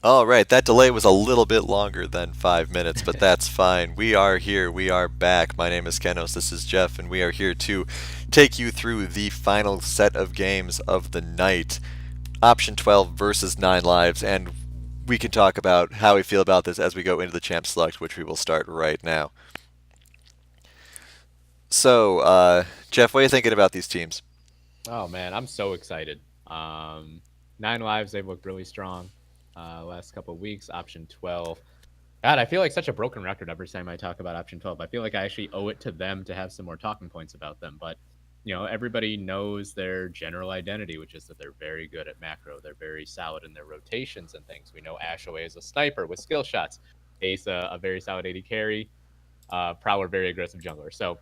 All right, that delay was a little bit longer than 5 minutes, but that's fine. We are here. We are back. My name is Kenos. This is Jeff, and we are here to take you through the final set of games of the night. Option 12 versus 9 lives, and we can talk about how we feel about this as we go into the champ select, which we will start right now. So, Jeff, what are you thinking about these teams? Oh man, I'm so excited. Nine lives, they've looked really strong last couple of weeks. Option 12. God, I feel like such a broken record every time I talk about option 12. I feel like I actually owe it to them to have some more talking points about them. But, everybody knows their general identity, which is that they're very good at macro. They're very solid in their rotations and things. We know Ashaway is a sniper with skill shots. Ace, a very solid AD carry. Prowler, very aggressive jungler. So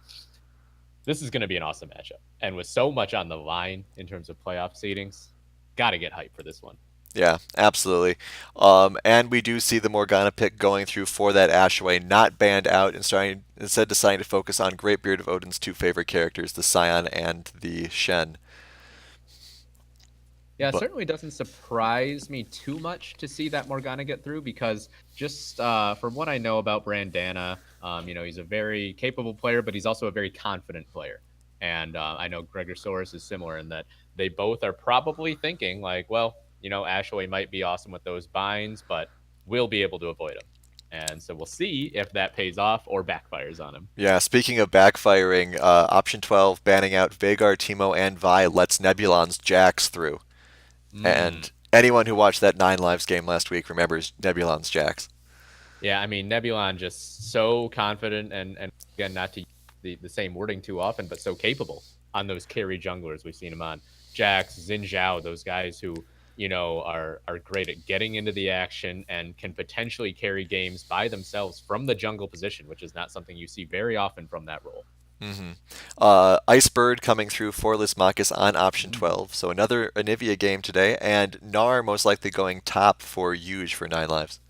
this is going to be an awesome matchup. And with so much on the line in terms of playoff seedings, got to get hype for this one. Yeah, absolutely. And we do see the Morgana pick going through for that Ashaway, not banned out, and starting instead deciding to focus on Greatbeard of Odin's two favorite characters, the Scion and the Shen. Yeah, it But certainly doesn't surprise me too much to see that Morgana get through because just from what I know about Brandana, he's a very capable player, but he's also a very confident player. And I know Gregosaurus is similar in that they both are probably thinking like, well, Ashaway might be awesome with those binds, but we'll be able to avoid him. And so we'll see if that pays off or backfires on him. yeah, speaking of backfiring, option 12 banning out Vagar, Timo, and Vi lets Nebulon's Jax through. Mm. And anyone who watched that 9 lives game last week remembers Nebulon's Jax. Yeah, I mean Nebulon just so confident and again not to use the same wording too often, but so capable on those carry junglers we've seen him on. Jax, Xin Zhao, those guys who, are great at getting into the action and can potentially carry games by themselves from the jungle position, which is not something you see very often from that role. hmm Icebird coming through for Lismakis on option Mm. 12. So another Anivia game today, and Gnar most likely going top for Huge for 9 lives.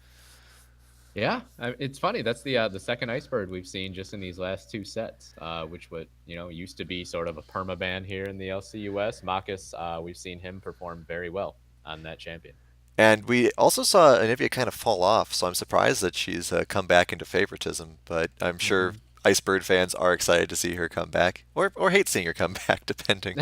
Yeah, it's funny. That's the second Icebird we've seen just in these last two sets, which would used to be sort of a perma ban here in the LCUS. Marcus, we've seen him perform very well on that champion. And we also saw Anivia kind of fall off, so I'm surprised that she's come back into favoritism. But I'm sure Hmm. Icebird fans are excited to see her come back, or hate seeing her come back, depending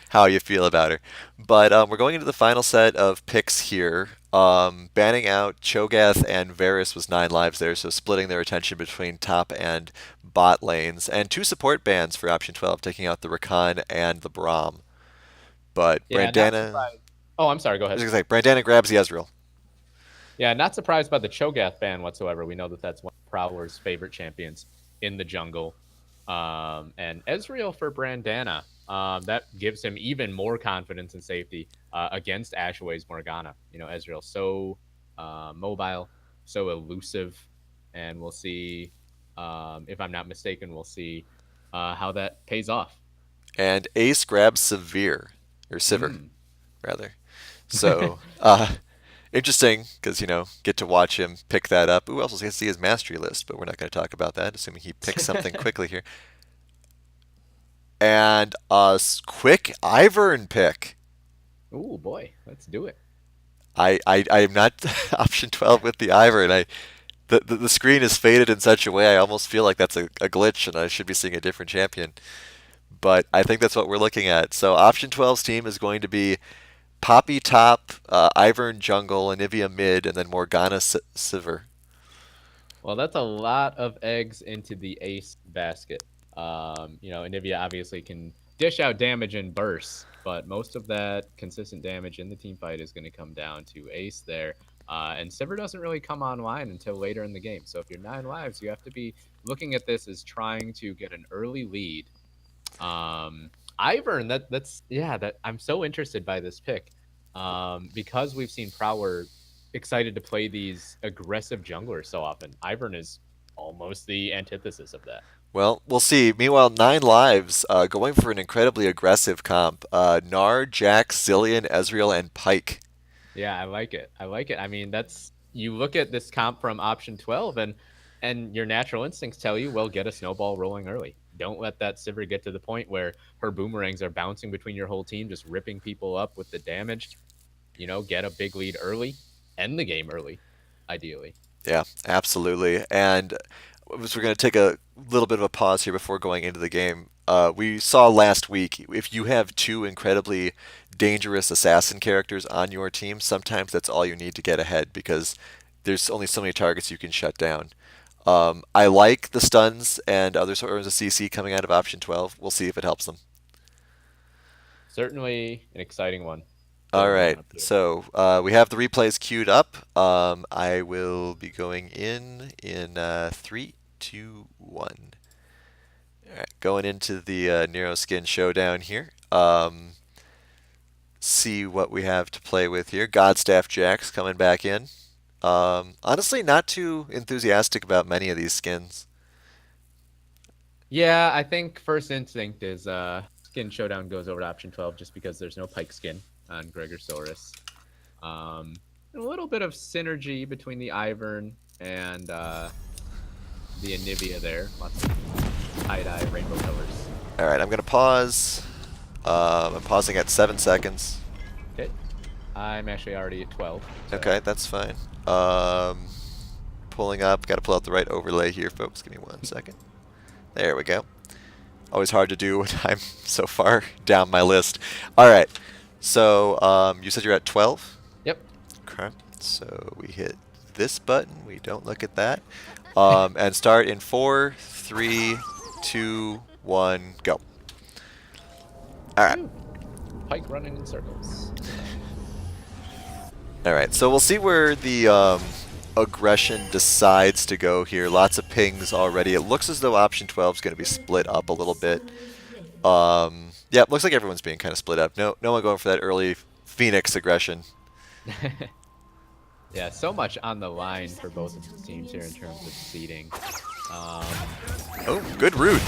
how you feel about her. But we're going into the final set of picks here. Banning out Cho'Gath and Varus was 9 lives there, so splitting their attention between top and bot lanes. And two support bans for option 12, taking out the Rakan and the Braum. But Yeah, not Brandana, surprised. Oh, I'm sorry. Go I was ahead. gonna say, Brandana grabs the Ezreal. Yeah, not surprised by the Cho'Gath ban whatsoever. We know that that's one of Prowler's favorite champions in the jungle. And Ezreal for Brandana, that gives him even more confidence and safety against Ashaway's Morgana. Ezreal so mobile, so elusive, and we'll see. If I'm not mistaken, we'll see how that pays off. And Ace grabs Severe, or Sivir, Mm. rather. So, interesting, because, get to watch him pick that up. Ooh, also get to see his mastery list, but we're not going to talk about that, assuming he picks something quickly here. And a quick Ivern pick. Oh boy, let's do it. I am not option 12 with the Ivern. The screen is faded in such a way I almost feel like that's a glitch and I should be seeing a different champion. But I think that's what we're looking at. So option 12's team is going to be Poppy top, Ivern jungle, Anivia mid, and then Morgana Sivir. Well, that's a lot of eggs into the ace basket. Anivia obviously can dish out damage in bursts, but most of that consistent damage in the team fight is going to come down to ace there. And Sivir doesn't really come online until later in the game. So if you're 9 lives, you have to be looking at this as trying to get an early lead. Ivern, that's yeah, that I'm so interested by this pick. Because we've seen Prowler excited to play these aggressive junglers so often. Ivern is almost the antithesis of that. Well, we'll see. Meanwhile, 9 lives going for an incredibly aggressive comp. Gnar, Jax, Zillion, Ezreal, and Pike. Yeah, I like it. I like it. I mean, that's you look at this comp from option 12 and your natural instincts tell you, well, get a snowball rolling early. Don't let that Sivir get to the point where her boomerangs are bouncing between your whole team, just ripping people up with the damage. Get a big lead early end the game early, ideally. Yeah, absolutely. And as we're going to take a little bit of a pause here before going into the game. We saw last week if you have two incredibly dangerous assassin characters on your team, sometimes that's all you need to get ahead because there's only so many targets you can shut down. I like the stuns and other sorts of CC coming out of option 12. We'll see if it helps them. Certainly an exciting one All going on right, up here. so we have the replays queued up. I will be going in 3, 2, 1. All right, going into the Nero Skin Showdown here. See what we have to play with here. Godstaff Jax coming back in. Honestly, not too enthusiastic about many of these skins. Yeah, I think first instinct is Skin Showdown goes over to option 12 just because there's no Pike skin on Gregosaurus. A little bit of synergy between the Ivern and the Anivia there. Lots of tie-dye rainbow colors. All right, I'm going to pause. I'm pausing at 7 seconds. Okay. I'm actually already at 12. So. Okay, that's fine. Pulling up. Got to pull out the right overlay here, folks. Give me 1 second. There we go. Always hard to do when I'm so far down my list. All right. So you said you're at 12? Yep. Okay. So we hit this button. We don't look at that. And start in 4, 3, 2, 1, go. All right. Pike running in circles. All right. So we'll see where the aggression decides to go here. Lots of pings already. It looks as though option 12 is going to be split up a little bit. Yeah, it looks like everyone's being kind of split up. No one going for that early Phoenix aggression. Yeah, so much on the line for both of the teams here in terms of seeding. Oh, good root.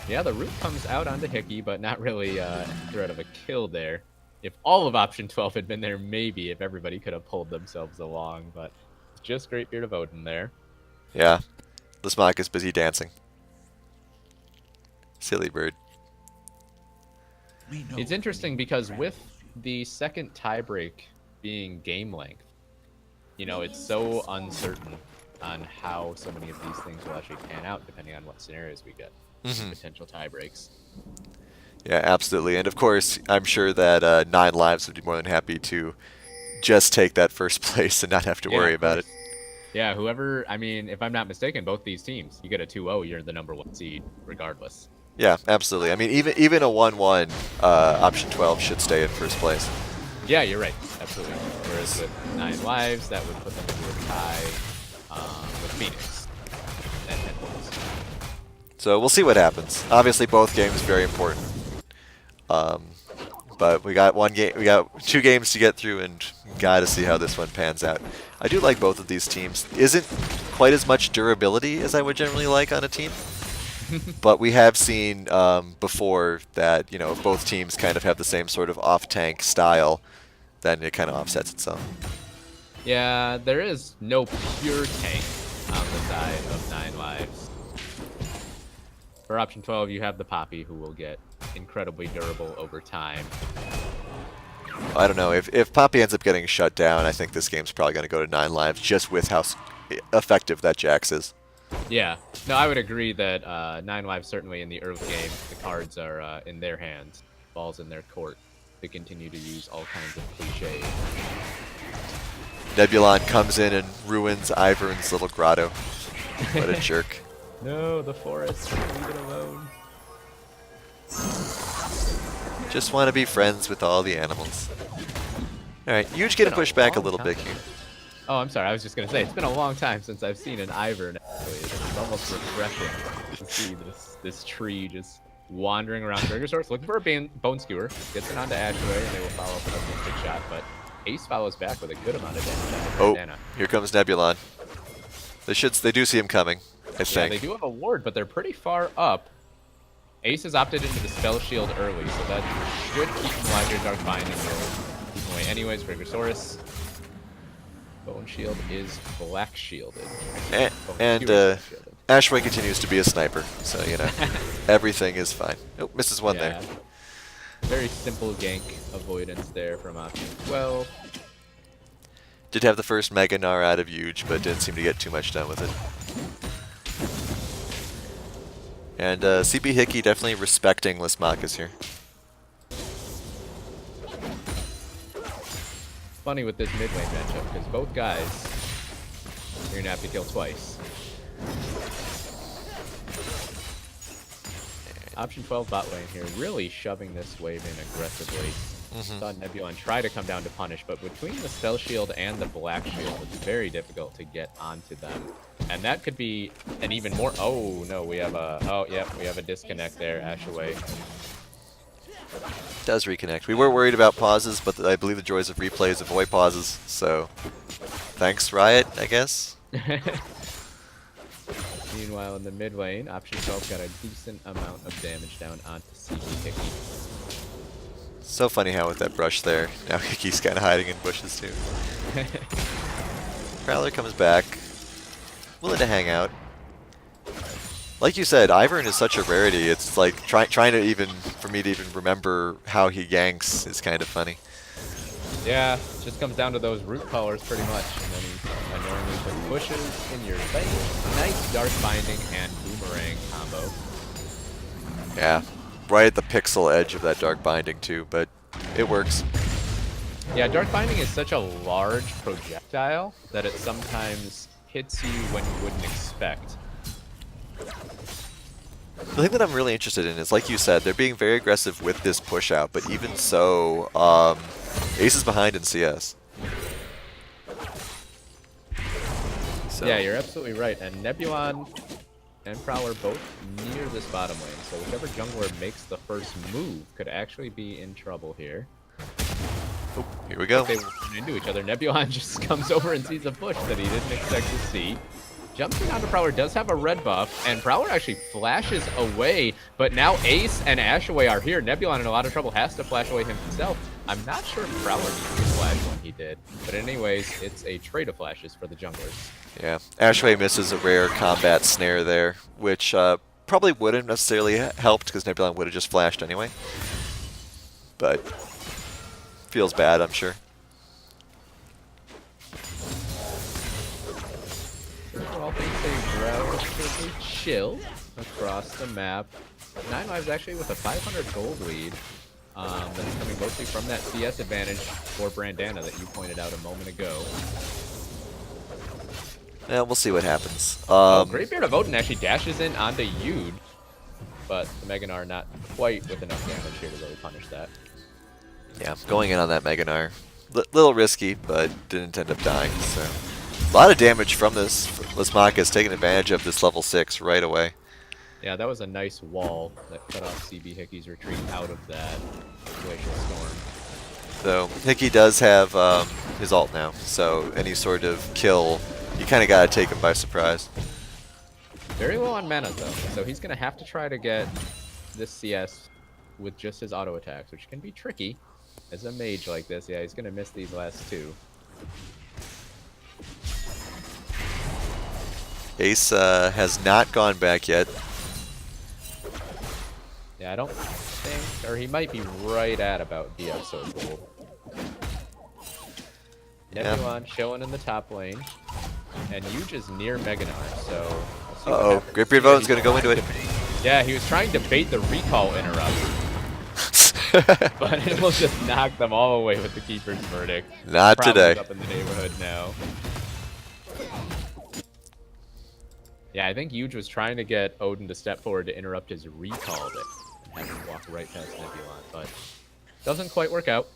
Yeah, the root comes out onto Hickey, but not really a threat of a kill there. If all of option 12 had been there, maybe if everybody could have pulled themselves along, but just Great Beard of Odin there. Yeah, Lismach is busy dancing. Silly bird. It's interesting because with the second tiebreak being game length, you know, it's so uncertain on how so many of these things will actually pan out depending on what scenarios we get. Potential tie breaks. Yeah, absolutely. And of course, I'm sure that 9 Lives would be more than happy to just take that first place and not have to worry about it. Yeah, whoever, I mean, if I'm not mistaken, both these teams, you get a 2-0, you're the number 1 seed regardless. Yeah, absolutely. I mean, even a 1-1, option 12 should stay in first place. Yeah, you're right. Absolutely. Whereas with 9 Lives, that would put them into a tie with Phoenix at 10 points. So we'll see what happens. Obviously, both games very important. But we got 2 games to get through, and got to see how this one pans out. I do like both of these teams. Isn't quite as much durability as I would generally like on a team. But we have seen before that, you know, if both teams kind of have the same sort of off-tank style, then it kind of offsets itself. Yeah, there is no pure tank on the side of 9 Lives. For option 12, you have the Poppy, who will get incredibly durable over time. I don't know. If Poppy ends up getting shut down, I think this game's probably going to go to 9 Lives, just with how effective that Jax is. Yeah. No, I would agree that 9 Lives, certainly in the early game, the cards are in their hands. Ball's in their court to continue to use all kinds of cliches. Nebulon comes in and ruins Ivern's little grotto. What a jerk. No, the forest. Leave it alone. Just want to be friends with all the animals. Alright, Huge getting pushed back a little bit here. Oh, I'm sorry. I was just going to say, it's been a long time since I've seen an Ivern, actually. It's almost refreshing to see this tree just wandering around Gregosaurus, looking for a Bone Skewer. Gets it onto Ashway, and they will follow up with a big shot, but Ace follows back with a good amount of damage. Oh, here comes Nebulon. They do see him coming, I think. Yeah, they do have a ward, but they're pretty far up. Ace has opted into the Spell Shield early, so that should keep him alive here. Dark Binding will keep him away anyways. Gregosaurus. Bone Shield is black shielded. And Ashway continues to be a sniper, so, you know, everything is fine. Oh, misses one there. Very simple gank avoidance there from option 12. Did have the first Mega Gnar out of Huge, but didn't seem to get too much done with it. And CB Hickey definitely respecting Lismakas here. Funny with this mid lane matchup, because both guys are going to have to kill twice. Option 12 bot lane here, really shoving this wave in aggressively. Saw Nebulon try to come down to punish, but between the Spell Shield and the Black Shield, it's very difficult to get onto them. And that could be an even more... Oh, no, we have a... Oh, yep, we have a disconnect there, Ashaway. Does reconnect. We were worried about pauses, but I believe the joys of replays avoid pauses, so... Thanks, Riot, I guess? Meanwhile, in the mid lane, Option 12 got a decent amount of damage down onto CB Hickey. So funny how with that brush there, now Hickey's kind of hiding in bushes too. Prowler comes back, willing to hang out. Like you said, Ivern is such a rarity. It's like trying to even, for me to even remember how he yanks is kind of funny. Yeah, it just comes down to those root callers pretty much, and then he annoyingly puts pushes in your face. Nice Dark Binding and Boomerang combo. Yeah, right at the pixel edge of that Dark Binding too, but it works. Yeah, Dark Binding is such a large projectile that it sometimes hits you when you wouldn't expect. The thing that I'm really interested in is, like you said, they're being very aggressive with this push out, but even so, Ace is behind in CS. So. Yeah, you're absolutely right. And Nebulon and Prowler both near this bottom lane, so whichever jungler makes the first move could actually be in trouble here. Oh, here we go. They run into each other. Nebulon just comes over and sees a bush that he didn't expect to see. Jumps down to Prowler, does have a red buff, and Prowler actually flashes away, but now Ace and Ashaway are here. Nebulon in a lot of trouble, has to flash away himself. I'm not sure if Prowler needs to flash when he did, but anyways, it's a trade of flashes for the junglers. Yeah, Ashaway misses a rare combat snare there, which probably wouldn't necessarily helped because Nebulon would have just flashed anyway. But feels bad, I'm sure. All things stay relatively chill across the map. Nine Lives actually with a 500 gold lead. That's coming mostly from that CS advantage for Brandana that you pointed out a moment ago. Yeah, we'll see what happens. Greatbeard of Odin actually dashes in onto Yude, but the Mega Gnar not quite with enough damage here to really punish that. Yeah, going in on that Mega Gnar. Little risky, but didn't end up dying, so... A lot of damage from this. Lismakas taking advantage of this level 6 right away. Yeah, that was a nice wall that cut off CB Hickey's retreat out of that glacial storm. So Hickey does have his ult now, so any sort of kill, you kind of got to take him by surprise. Very low on mana though, so he's going to have to try to get this CS with just his auto attacks, which can be tricky. As a mage like this, yeah, he's going to miss these last two. Ace has not gone back yet. Yeah, I don't think, or he might be right at about DSO gold. Nebulon chilling in the top lane, and Huge is near Mega Gnar, so we'll see what happens. Greatbeard of Odin's going to go into it. Yeah, he was trying to bait the recall interrupt, but it will just knock them all away with the Keeper's Verdict. Not Problems today. up in the neighborhood now. Yeah, I think Huge was trying to get Odin to step forward to interrupt his recall and have him walk right past Nebulon, but doesn't quite work out.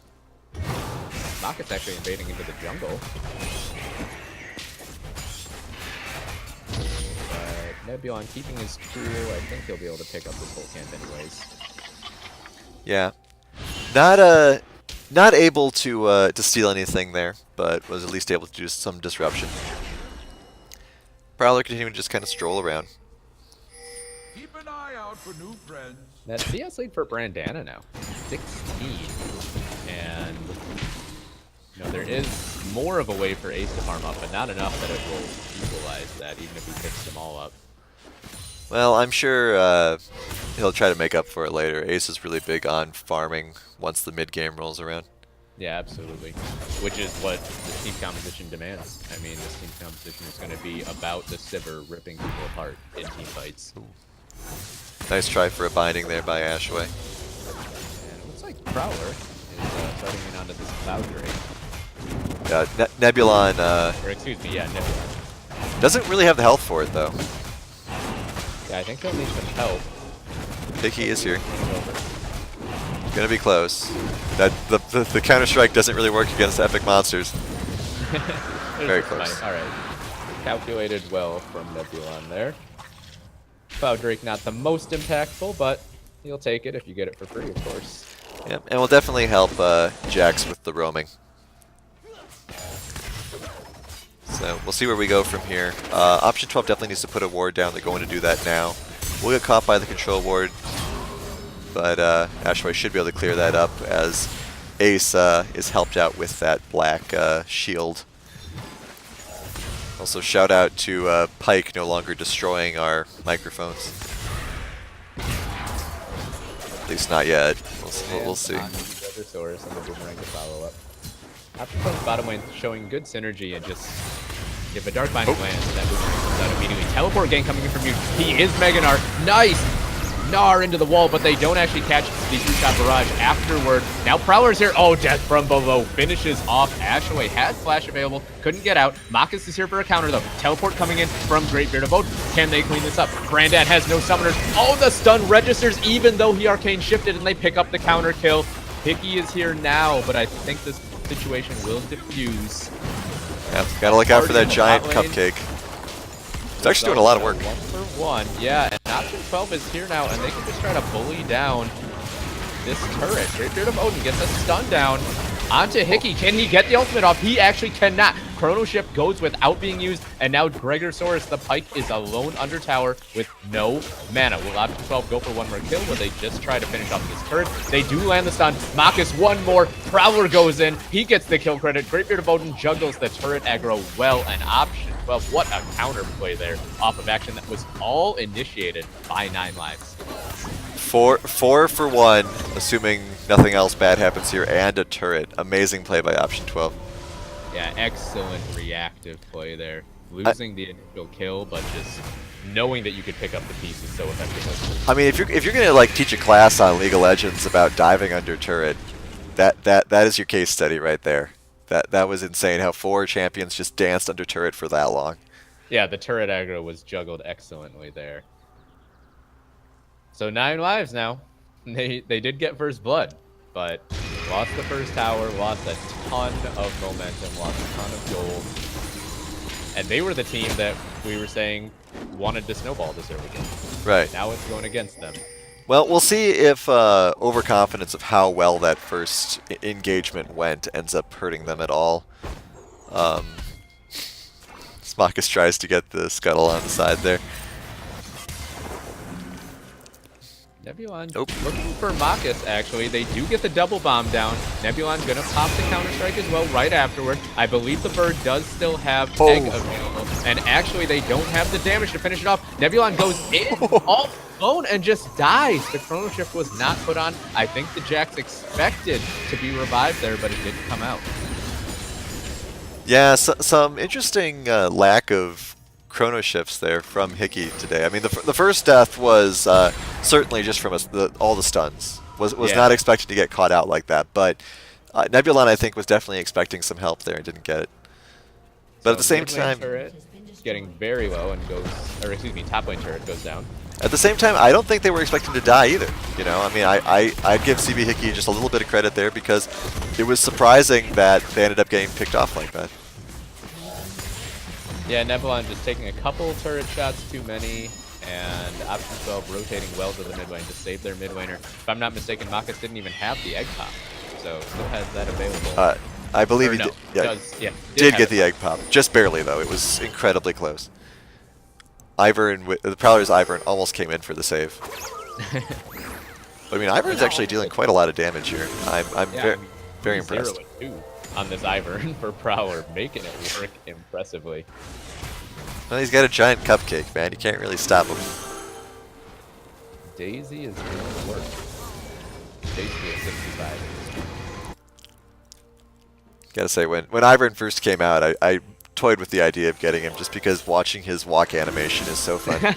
Rocket's actually invading into the jungle. But Nebulon keeping his cool. I think he'll be able to pick up this whole camp anyways. Yeah. Not able to steal anything there, but was at least able to do some disruption. Prowler continuing to just kind of stroll around. Keep an eye out for new friends. That CS lead for Brandana now, 16, and you know there is more of a way for Ace to farm up, but not enough that it will equalize that, even if he picks them all up. Well, I'm sure he'll try to make up for it later. Ace is really big on farming once the mid game rolls around. Yeah, absolutely. Which is what the team composition demands. I mean, this team composition is going to be about the Sivir ripping people apart in team fights. Nice try for a binding there by Ashway. And it looks like Prowler is starting in onto this Cloud Drake. Nebulon Or excuse me, yeah, Nebula. doesn't really have the health for it, though. Yeah, I think he'll need some help. Hickey is here. Running over. Gonna be close. That the counter strike doesn't really work against epic monsters. Very close. All right. Calculated well from Nebulon there. Cloud Drake not the most impactful, but you'll take it if you get it for free, of course. Yep, and will definitely help Jax with the roaming. So we'll see where we go from here. Option 12 definitely needs to put a ward down. They're going to do that now. We'll get caught by the control ward, but Ashway should be able to clear that up as Ace is helped out with that black shield. Also, shout out to Pike no longer destroying our microphones. At least not yet. We'll see. Source and the boomerang to follow up. Option 12 bottom lane showing good synergy and just if a dark binding lands, that boomerang comes out immediately. Teleport gang coming in from you. He is Mega Gnar. Nice! Gnar into the wall, but they don't actually catch the two-shot barrage afterward. Now Prowler's here. Oh, death from below. Finishes off. Ashaway had flash available. Couldn't get out. Marcus is here for a counter, though. Teleport coming in from Greatbeard of Odin. Can they clean this up? Grandad has no summoners. Oh, the stun registers, even though he arcane shifted, and they pick up the counter kill. Hickey is here now, but I think this situation will diffuse. Yeah, gotta look out for that giant cupcake. It's actually doing a lot of work. 1-for-1, yeah, and option 12 is here now, and they can just try to bully down this turret. Greatbeard of Odin gets a stun down onto Hickey. Can he get the ultimate off? He actually cannot. Chrono Shift goes without being used, and now Gregosaurus the Pike is alone under tower with no mana. Will option 12 go for one more kill? Will they just try to finish off this turret? They do land the stun. Marcus one more. Prowler goes in. He gets the kill credit. Greatbeard of Odin juggles the turret aggro well, and option 12, what a counter play there off of action that was all initiated by 9 lives. Four for one, assuming nothing else bad happens here, and a turret. Amazing play by option 12. Yeah, excellent reactive play there. Losing the initial kill, but just knowing that you could pick up the pieces so effectively. I mean, if you're gonna like teach a class on League of Legends about diving under turret, that is your case study right there. That was insane how 4 champions just danced under turret for that long. Yeah, the turret aggro was juggled excellently there. So 9 lives now. They did get first blood, but lost the first tower, lost a ton of momentum, lost a ton of gold. And they were the team that we were saying wanted to snowball this early game. Right. Now it's going against them. Well, we'll see if overconfidence of how well that first engagement went ends up hurting them at all. Smokus tries to get the scuttle on the side there. Nebulon looking for Marcus, actually. They do get the double bomb down. Nebulon gonna pop the counter-strike as well right afterward. I believe the bird does still have egg available. And actually, they don't have the damage to finish it off. Nebulon goes in all alone and just dies. The Chrono Shift was not put on. I think the Jax expected to be revived there, but it didn't come out. Yeah, some interesting lack of chrono shifts there from Hickey today. I mean, the first death was certainly just from all the stuns. Was not expected to get caught out like that, but Nebulon, I think, was definitely expecting some help there and didn't get it. But at the same time, turret getting very low and goes, or excuse me, top lane turret goes down. At the same time, I don't think they were expecting to die either. You know, I mean, I'd give CB Hickey just a little bit of credit there because it was surprising that they ended up getting picked off like that. Yeah, Nebulon just taking a couple turret shots too many, and option 12 rotating well to the mid lane to save their mid laner. If I'm not mistaken, Marcus didn't even have the egg pop, so still has that available. I believe he did get the egg pop. Just barely, though. It was incredibly close. The Prowler's Ivern almost came in for the save. I mean, Ivern's actually dealing quite a lot of damage here. I'm very impressed. 0-2 on this Ivern for Prowler, making it work impressively. Well, he's got a giant cupcake, man. You can't really stop him. Daisy is doing the work. Daisy is 65. Gotta say, when Ivern first came out, I toyed with the idea of getting him just because watching his walk animation is so fun.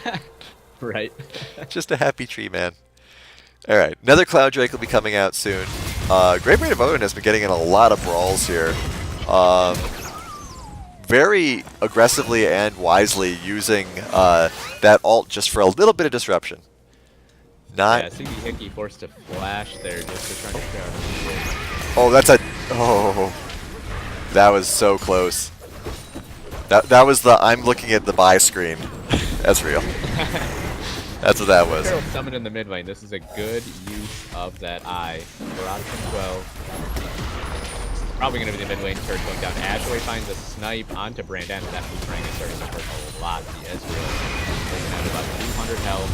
Right. Just a happy tree man. All right, another Cloud Drake will be coming out soon. Great Brain of Odin has been getting in a lot of brawls here. Very aggressively and wisely using that ult just for a little bit of disruption. Not. Yeah, CB Hickey forced to flash there just to try to clear out. Oh, that's a. Oh, that was so close. That was the I'm looking at the buy screen. That's real. That's what that was. Carol summoned in the mid lane. This is a good use of that eye for option 12. Probably going to be the mid lane turret going down. Ashway finds a snipe onto Brandon. That boomerang is starting to hurt a lot. The Ezreal is at about 200 health.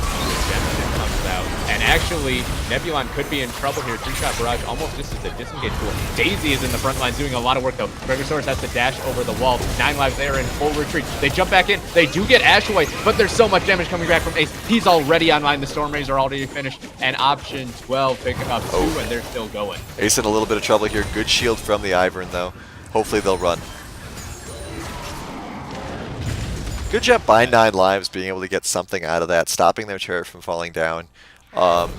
Jensen comes out. And actually, Nebulon could be in trouble here. Three-shot barrage almost just as a disengage tool. Daisy is in the front lines doing a lot of work, though. Gregosaurus has to dash over the wall. 9 lives there in full retreat. They jump back in. They do get Ashway, but there's so much damage coming back from Ace. He's already online. The Storm Rays are already finished. And option 12 picking up 2, and they're still going. Ace in a little bit of trouble here. Good shield from the Ivern, though. Hopefully they'll run. Good job by 9 lives being able to get something out of that, stopping their turret from falling down.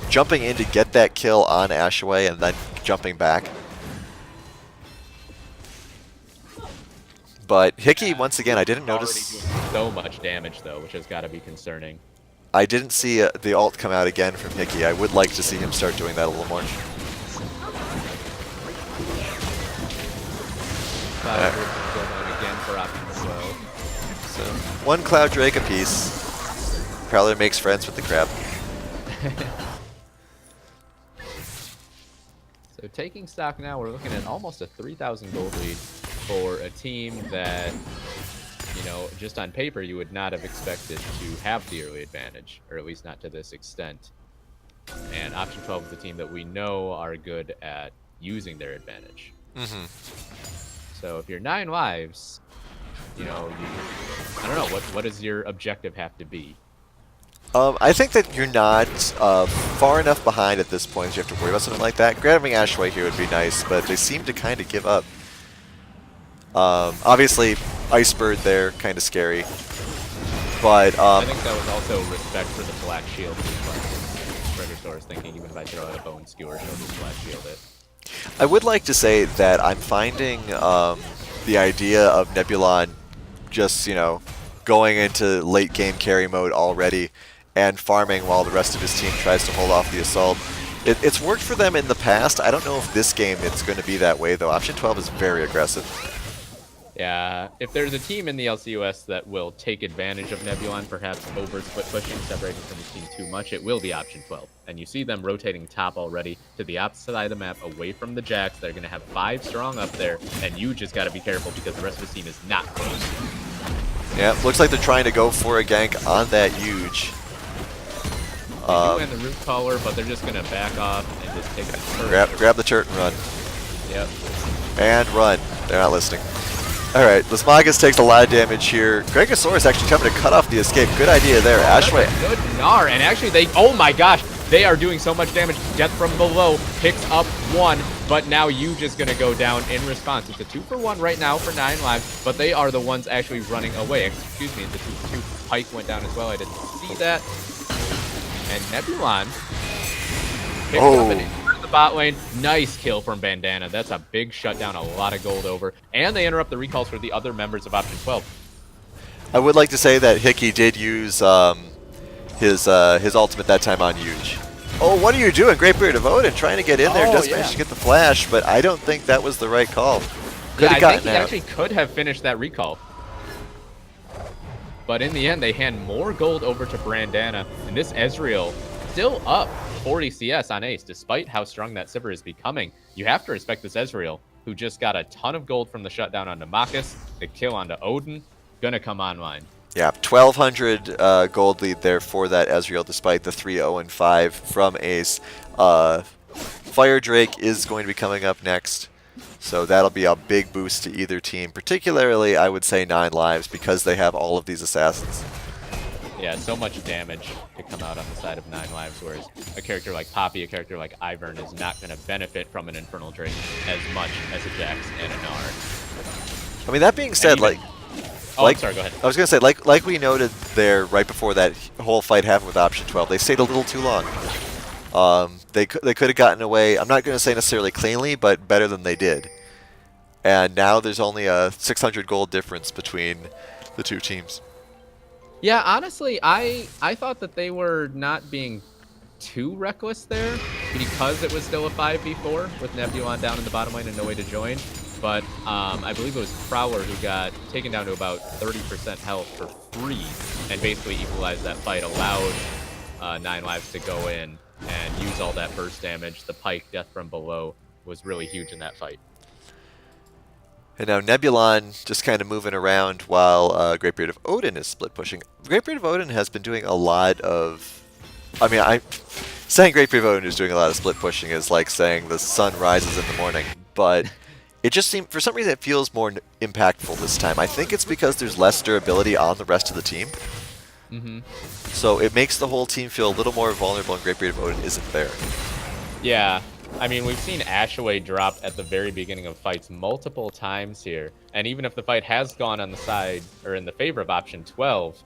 Jumping in to get that kill on Ashaway and then jumping back. But Hickey, once again, I didn't notice. Already doing so much damage, though, which has got to be concerning. I didn't see the ult come out again from Hickey. I would like to see him start doing that a little more. Cloud Drake is going on again for option 12. So, 1 Cloud Drake apiece. Prowler makes friends with the crab. So taking stock now, we're looking at almost a 3,000 gold lead for a team that, you know, just on paper, you would not have expected to have the early advantage, or at least not to this extent. And option 12 is a team that we know are good at using their advantage. So if you're 9 lives, you know, I don't know, what does your objective have to be? I think that you're not far enough behind at this point you have to worry about something like that. Grabbing Ashway here would be nice, but they seem to kind of give up. Obviously, Icebird there, kind of scary. But I think that was also respect for the Black Shield. Gregosaurus thinking, even if I throw out a Bone Skewer, she'll just Black Shield it. I would like to say that I'm finding the idea of Nebulon just, you know, going into late game carry mode already and farming while the rest of his team tries to hold off the assault. It's worked for them in the past. I don't know if this game it's going to be that way, though. Option 12 is very aggressive. Yeah, if there's a team in the LCUS that will take advantage of Nebulon, perhaps over split pushing, separating from the team too much, it will be option 12. And you see them rotating top already to the opposite side of the map, away from the Jacks. They're going to have 5 strong up there, and you just got to be careful because the rest of the team is not close. Yeah, looks like they're trying to go for a gank on that huge. They do end the root caller, but they're just going to back off and just take the turret. Grab the turret and run. Yep. And run. They're not listening. Alright, Lismagus takes a lot of damage here. Gregosaurus actually coming to cut off the escape. Good idea there. Ashway. Good Gnar, and actually they, oh my gosh, they are doing so much damage. Death from below picks up 1, but now you just gonna go down in response. It's a 2-for-1 right now for 9 lives, but they are the ones actually running away. Excuse me, the 2-for-2 Pike went down as well. I didn't see that. And Nebulon picks up an injury in the bot lane. Nice kill from Bandana. That's a big shutdown, a lot of gold over. And they interrupt the recalls for the other members of Option 12. I would like to say that Hickey did use his ultimate that time on Huge. Oh, what are you doing? Great Beard of Odin trying to get in there. Does manage to get the flash, but I don't think that was the right call. Could have gotten he out. actually could have finished that recall. But in the end, they hand more gold over to Brandana. And this Ezreal still up 40 CS on Ace, despite how strong that Sivir is becoming. You have to respect this Ezreal, who just got a ton of gold from the shutdown onto Marcus, the kill onto Odin, gonna come online. Yeah, 1,200 gold lead there for that Ezreal, despite the 3-0-5 from Ace. Fire Drake is going to be coming up next, so that'll be a big boost to either team. Particularly, I would say 9 lives, because they have all of these assassins. Yeah, so much damage to come out on the side of 9 lives, whereas a character like Poppy, a character like Ivern is not going to benefit from an Infernal Drake as much as a Jax and a Gnar. I mean, that being said, even, I'm sorry, go ahead. I was gonna say, like we noted there right before that whole fight happened with Option 12, they stayed a little too long. They could have gotten away. I'm not gonna say necessarily cleanly, but better than they did. And now there's only a 600 gold difference between the two teams. Yeah, honestly, I thought that they were not being too reckless there because it was still a 5v4 with Nebulon down in the bottom lane and no way to join. But I believe it was Prowler who got taken down to about 30% health for free and basically equalized that fight, allowed 9 lives to go in and use all that burst damage. The Pike, Death from Below, was really huge in that fight. And now Nebulon just kind of moving around while Great Beard of Odin is split pushing. Great Beard of Odin has been doing a lot of... I mean, saying Great Beard of Odin is doing a lot of split pushing is like saying the sun rises in the morning. But it just seems, for some reason, it feels more impactful this time. I think it's because there's less durability on the rest of the team. So it makes the whole team feel a little more vulnerable, and Great Beard of Odin isn't there. Yeah. I mean, we've seen Ashaway drop at the very beginning of fights multiple times here. And even if the fight has gone on the side or in the favor of option 12,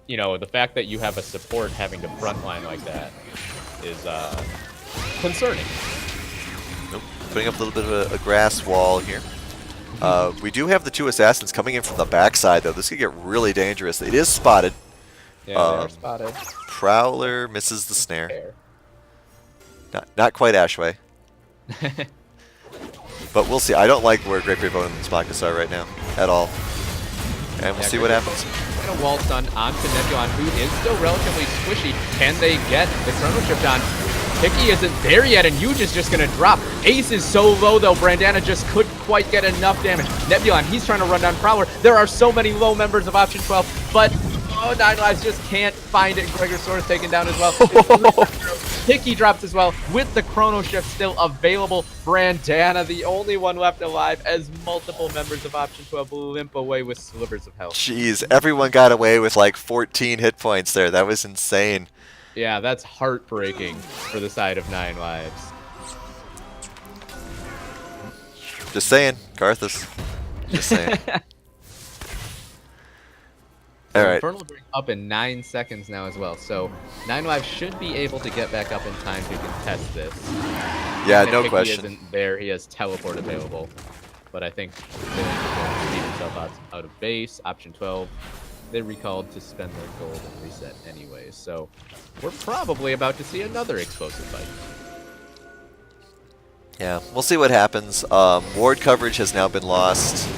you know, the fact that you have a support having to frontline like that is concerning. Nope. Putting up a little bit of a grass wall here. We do have the two assassins coming in from the backside, though. This could get really dangerous. It is spotted. Yeah, they're spotted. Prowler misses the snare. Not quite Ashway. But we'll see. I don't like where Great Beard of Odin and Smognus are right now at all. And we'll see what happens. A wall stun onto Nebulon, who is still relatively squishy. Can they get the Chrono Shift on? Hickey isn't there yet, and Huge is just going to drop. Ace is so low, though. Brandana just couldn't quite get enough damage. Nebulon, he's trying to run down Prowler. There are so many low members of Option 12, but 9 lives just can't find it. Gregosaurus taken down as well. Hickey drops as well with the Chrono Shift still available. Brandana, the only one left alive, as multiple members of Option 12 limp away with slivers of health. Jeez, everyone got away with like 14 hit points there. That was insane. Yeah, that's heartbreaking for the side of 9 lives. Just saying, Karthus. Just saying. All right. Infernal Drake up in 9 seconds now as well, so 9 lives should be able to get back up in time to contest this. Yeah, Even no if Hickey question. isn't there, he has teleport available, but I think he's going to keep himself out of base. Option 12, they recalled to spend their gold and reset anyway, so we're probably about to see another explosive fight. Yeah, we'll see what happens. Ward coverage has now been lost.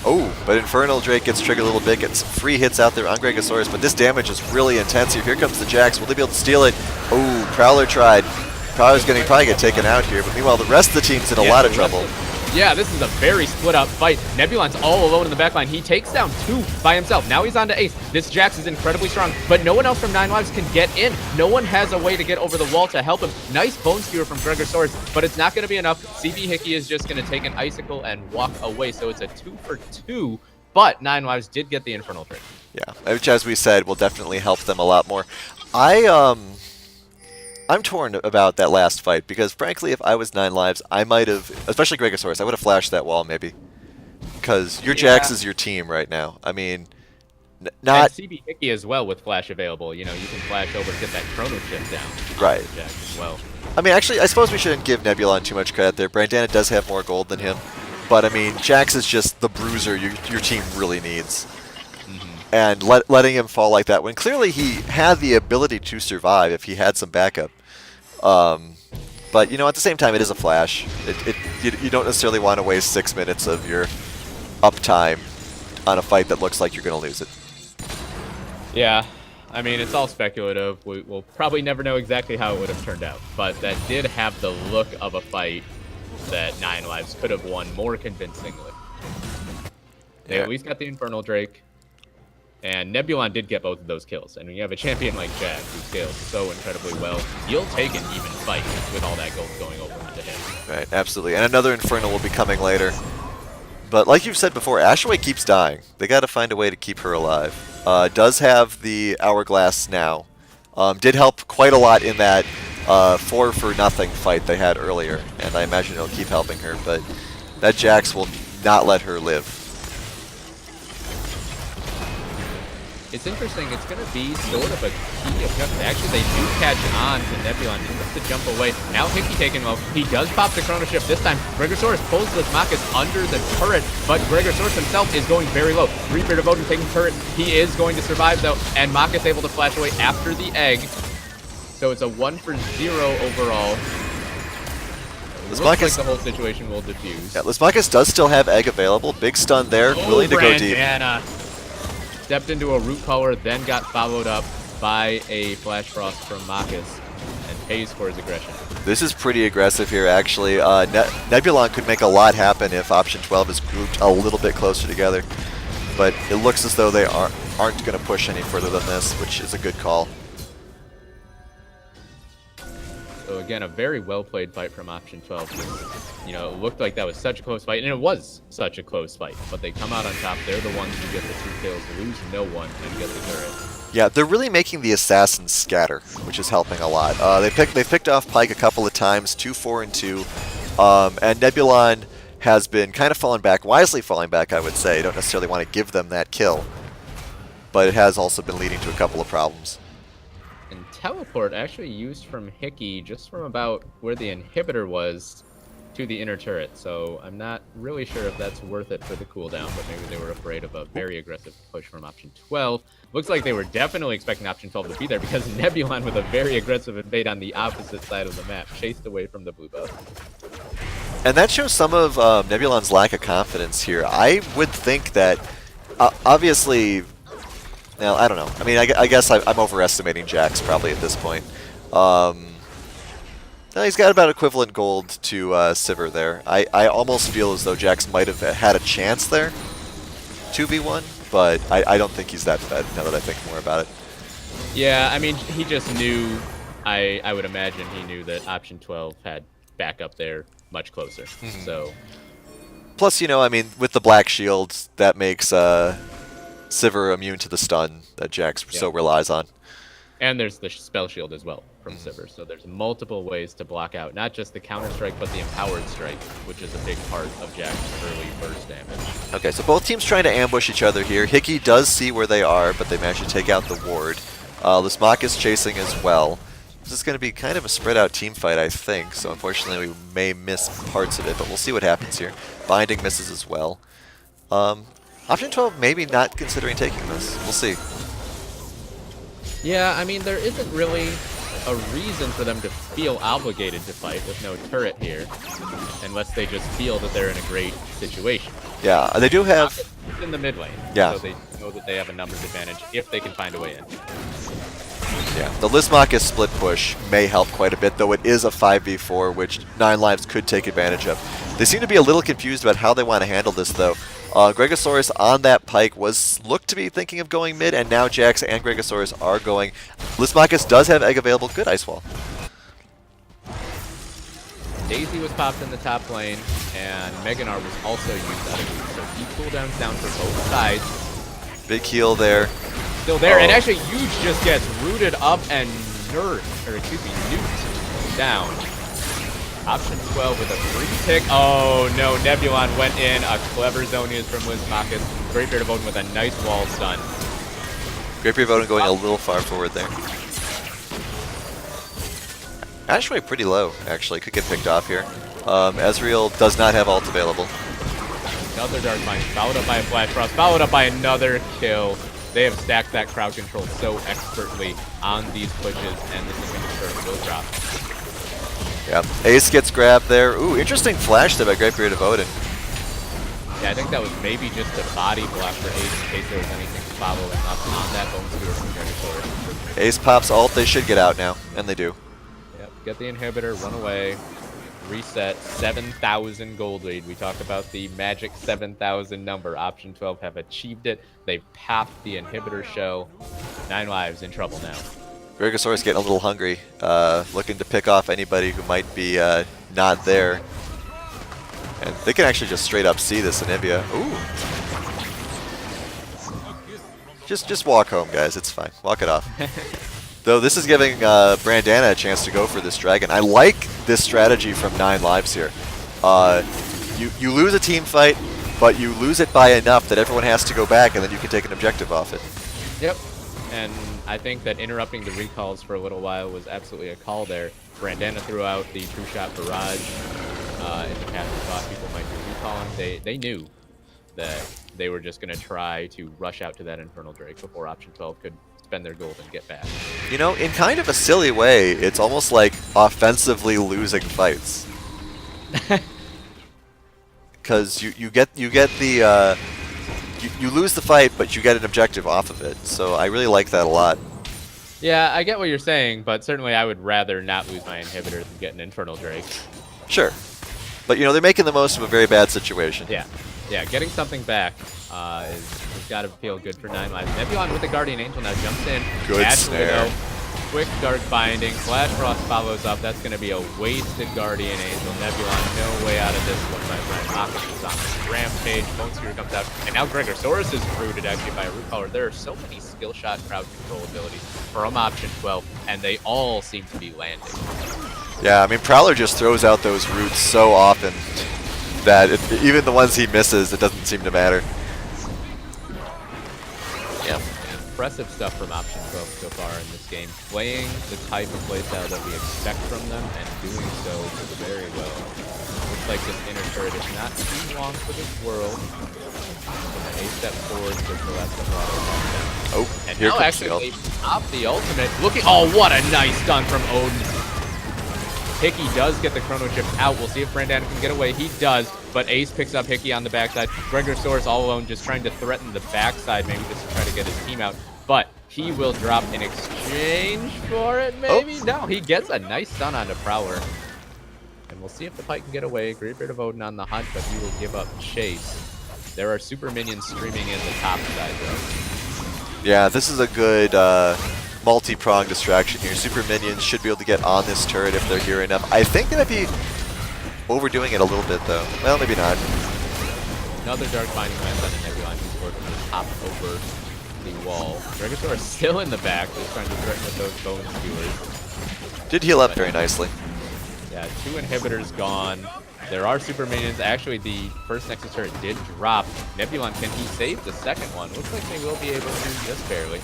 Oh, but Infernal Drake gets triggered a little bit, gets some free hits out there on Gregosaurus, but this damage is really intense here. Here comes the Jax. Will they be able to steal it? Oh, Prowler tried. Prowler's going to probably get taken out here, but meanwhile, the rest of the team's in a lot of trouble. Yeah, this is a very split up fight. Nebulon's all alone in the backline. He takes down 2 by himself. Now he's on to Ace. This Jax is incredibly strong, but no one else from 9 lives can get in. No one has a way to get over the wall to help him. Nice bone skewer from Gregosaurus, but it's not going to be enough. CB Hickey is just going to take an icicle and walk away, so it's a 2 for 2, but 9 lives did get the Infernal Drake. Yeah, which, as we said, will definitely help them a lot more. I'm torn about that last fight because, frankly, if I was 9 lives, I might have, especially Gregosaurus, I would have flashed that wall maybe. Because your Jax is your team right now. I mean, not... And CB Hickey as well with flash available. You know, you can flash over and get that Chrono Shift down. Right. Jax as well. I mean, actually, I suppose we shouldn't give Nebulon too much credit there. Brandana does have more gold than him. But, I mean, Jax is just the bruiser your team really needs. And letting him fall like that when clearly he had the ability to survive if he had some backup. But, you know, at the same time, it is a flash. You don't necessarily want to waste 6 minutes of your uptime on a fight that looks like you're going to lose it. Yeah, I mean, it's all speculative. We'll probably never know exactly how it would have turned out. But that did have the look of a fight that 9 lives could have won more convincingly. They at least got the Infernal Drake. And Nebulon did get both of those kills. And when you have a champion like Jax who scales so incredibly well, you'll take an even fight with all that gold going over onto him. Right, absolutely. And another Infernal will be coming later. But like you've said before, Ashaway keeps dying. They got to find a way to keep her alive. does have the Hourglass now. Did help quite a lot in that 4 for nothing fight they had earlier, and I imagine it'll keep helping her, but that Jax will not let her live. It's interesting. It's going to be sort of a key objective. Actually, they do catch on to Nebulon. He has to jump away. Now Hickey taking low. He does pop the Chrono Shift this time. Gregosaurus pulls Lismachus under the turret, but Gregosaurus himself is going very low. Reaper Devoted taking turret. He is going to survive, though, and Machus able to flash away after the egg. So it's a 1 for 0 overall. Looks like the whole situation will diffuse. Yeah, Lismachus does still have egg available. Big stun there, willing to go deep. Stepped into a root collar, then got followed up by a Flash Frost from Machus, and pays for his aggression. This is pretty aggressive here, actually. Nebulon could make a lot happen if option 12 is grouped a little bit closer together, but it looks as though they aren't going to push any further than this, which is a good call. So again, a very well-played fight from option 12. You know, it looked like that was such a close fight, and it was such a close fight, but they come out on top. They're the ones who get the 2 kills, lose no one, and get the turret. Yeah, they're really making the assassins scatter, which is helping a lot. They picked off Pyke a couple of times, 2, 4, and 2, and Nebulon has been kind of falling back, wisely falling back, I would say. You don't necessarily want to give them that kill, but it has also been leading to a couple of problems. And teleport actually used from Hickey just from about where the inhibitor was to the inner turret, so I'm not really sure if that's worth it for the cooldown, but maybe they were afraid of a very aggressive push from option 12. Looks like they were definitely expecting option 12 to be there, because Nebulon, with a very aggressive invade on the opposite side of the map, chased away from the blue buff. And that shows some of Nebulon's lack of confidence here. I would think that, obviously, now, I don't know. I mean, I guess I'm overestimating Jax probably at this point. He's got about equivalent gold to Sivir there. I almost feel as though Jax might have had a chance there, 2v1, but I don't think he's that fed now that I think more about it. Yeah, I mean, he just knew, I would imagine he knew that option 12 had backup there much closer, so... Plus, you know, I mean, with the Black Shield, that makes Sivir immune to the stun that Jax so relies on. And there's the spell shield as well from Sivir, so there's multiple ways to block out not just the counter strike, but the empowered strike, which is a big part of Jax's early burst damage. Okay, so both teams trying to ambush each other here. Hickey does see where they are, but they managed to take out the ward. Lismachus chasing as well. This is going to be kind of a spread out team fight, I think, so unfortunately we may miss parts of it, but we'll see what happens here. Binding misses as well. Option 12 maybe not considering taking this. We'll see. Yeah, I mean, there isn't really a reason for them to feel obligated to fight with no turret here, unless they just feel that they're in a great situation. Yeah, they do have... in the mid lane, so they know that they have a numbers advantage if they can find a way in. Yeah, the Lismachus split push may help quite a bit, though it is a 5v4, which 9 Lives could take advantage of. They seem to be a little confused about how they want to handle this, though. Gregosaurus on that Pyke looked to be thinking of going mid, and now Jax and Gregosaurus are going. Lismachus does have egg available. Good Ice Wall. Daisy was popped in the top lane, and Meganar was also used out of it, so he cooldowns down for both sides. Big heal there. Still there, and actually Huge just gets rooted up and nuked down. Option 12 with a free pick. Oh no, Nebulon went in. A clever Zonius from Lismachus. Great Beard of Odin with a nice wall stun. Great Beard of Odin going a little far forward there. Ashway pretty low, actually. Could get picked off here. Ezreal does not have ult available. Another Dark Mine, followed up by a Flash Frost, followed up by another kill. They have stacked that crowd control so expertly on these pushes, and this is going to start will drop. Yeah, Ace gets grabbed there. Ooh, interesting flash there by Great Beard of Odin. Yeah, I think that was maybe just a body block for Ace in case there was anything following up on that Bone Spear from Gregosaurus. Ace pops ult, they should get out now, and they do. Yep, get the inhibitor, run away, reset, 7,000 gold lead. We talked about the magic 7,000 number. Option 12 have achieved it. They've popped the inhibitor shell. 9 Lives in trouble now. Gregosaurus getting a little hungry, looking to pick off anybody who might be not there. And they can actually just straight up see this Anivia. Ooh. Just walk home, guys. It's fine. Walk it off. Though this is giving Brandana a chance to go for this dragon. I like this strategy from 9 Lives here. You lose a team fight, but you lose it by enough that everyone has to go back, and then you can take an objective off it. Yep. And I think that interrupting the recalls for a little while was absolutely a call there. Brandana threw out the true shot barrage in the past. We thought people might be recalling. They knew that they were just going to try to rush out to that Infernal Drake before Option 12 could spend their gold and get back. You know, in kind of a silly way, it's almost like offensively losing fights. Because you get the you lose the fight, but you get an objective off of it. So I really like that a lot. Yeah, I get what you're saying, but certainly I would rather not lose my inhibitor than get an Infernal Drake. Sure, but you know they're making the most of a very bad situation. Yeah, getting something back has got to feel good for 9 Lives. Nebulon with the Guardian Angel now jumps in. Good Naturally, snare. though, quick Dark Binding. Flash Frost follows up. That's going to be a wasted Guardian Angel. Nebulon no way out of this one, my friend. Rocket is on this rampage. Bone Spear comes out. And now Gregosaurus is rooted actually by a root collar. There are so many skill shot crowd control abilities from Option 12, and they all seem to be landing. Yeah, I mean Prowler just throws out those roots so often that even the ones he misses, it doesn't seem to matter. Yep. Impressive stuff from Option 12 so far in this game. Playing the type of playstyle that we expect from them and doing so very well. Looks like this inner turret is not too long for this world. A step forward to the left of Oh, and here now comes the actually ult. they pop the ultimate. Looking, oh, what a nice stun from Odin. Hickey does get the chrono chip out. We'll see if Brandana can get away. He does, but Ace picks up Hickey on the backside. Gregosaurus all alone, just trying to threaten the backside, maybe just to try to get his team out. But he will drop in exchange for it, maybe? Oh. No, he gets a nice stun onto Prowler. And we'll see if the Pike can get away. Greybeard of Odin on the hunt, but he will give up chase. There are super minions streaming in the top side, though. Yeah, this is a good multi-pronged distraction here. Super minions should be able to get on this turret if they're here enough. I think they might be overdoing it a little bit, though. Well, maybe not. Another Dark Binding lands on the Nebulon, who's working to hop over the wall. Gregosaurus still in the back, just trying to threaten with those bone skewers. Did heal up very nicely. Yeah, 2 inhibitors gone. There are super minions. Actually, the first Nexus turret did drop. Nebulon, can he save the second one? Looks like they will be able to just barely.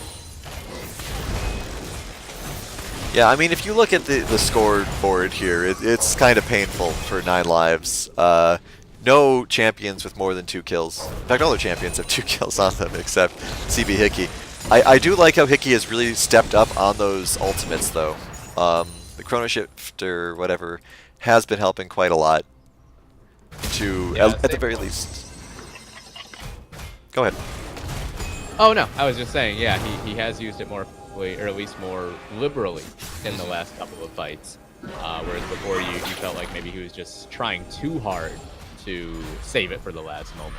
Yeah, I mean, if you look at the scoreboard here, it's kind of painful for 9 Lives. No champions with more than 2 kills. In fact, all their champions have 2 kills on them except CB Hickey. I do like how Hickey has really stepped up on those ultimates, though. The Chrono Shift or whatever has been helping quite a lot. At the very least. Go ahead. Oh, no, I was just saying, yeah, he has used it more, or at least more liberally in the last couple of fights. Whereas before you felt like maybe he was just trying too hard to save it for the last moment.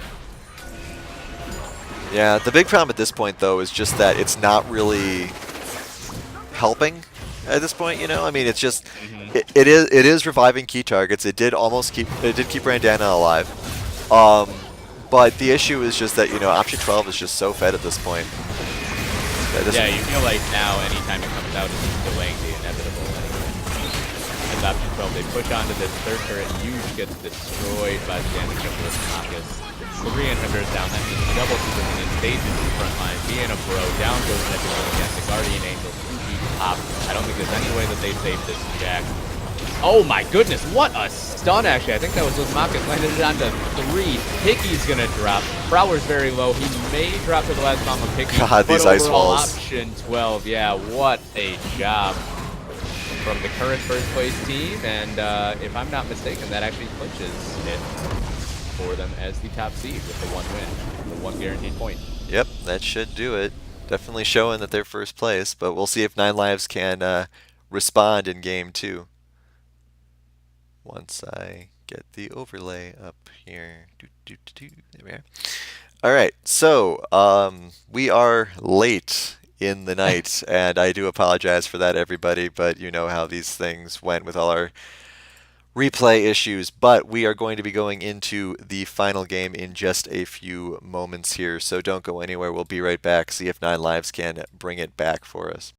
Yeah, the big problem at this point, though, is just that it's not really helping at this point, you know? I mean, it's just, it is reviving key targets. It did keep Brandana alive. But the issue is just that, you know, Option 12 is just so fed at this point. Yeah, you feel like now anytime it comes out, it's just delaying the inevitable anyway. As Option 12, they push onto this third turret. Huge gets destroyed by the damage of this Marcus. 3 inhibitors down. That means double super minion stays in the front line. Being a bro. Down goes Nebula again. The Guardian Angel. 2G pop. I don't think there's any way that they save this Jack. Oh my goodness, what a stun actually. I think that was Marcus landed it onto 3. Hickey's gonna drop. Prowler's very low. He may drop to the last bomb of Hickey. God, these ice walls. Option 12, yeah, what a job from the current first place team. And if I'm not mistaken, that actually clinches it for them as the top seed with the 1 win, the 1 guaranteed point. Yep, that should do it. Definitely showing that they're first place, but we'll see if 9 Lives can respond in game 2. Once I get the overlay up here. There we are. Alright, so we are late in the night, and I do apologize for that, everybody, but you know how these things went with all our replay issues, but we are going to be going into the final game in just a few moments here, so don't go anywhere. We'll be right back, see if Nine Lives can bring it back for us.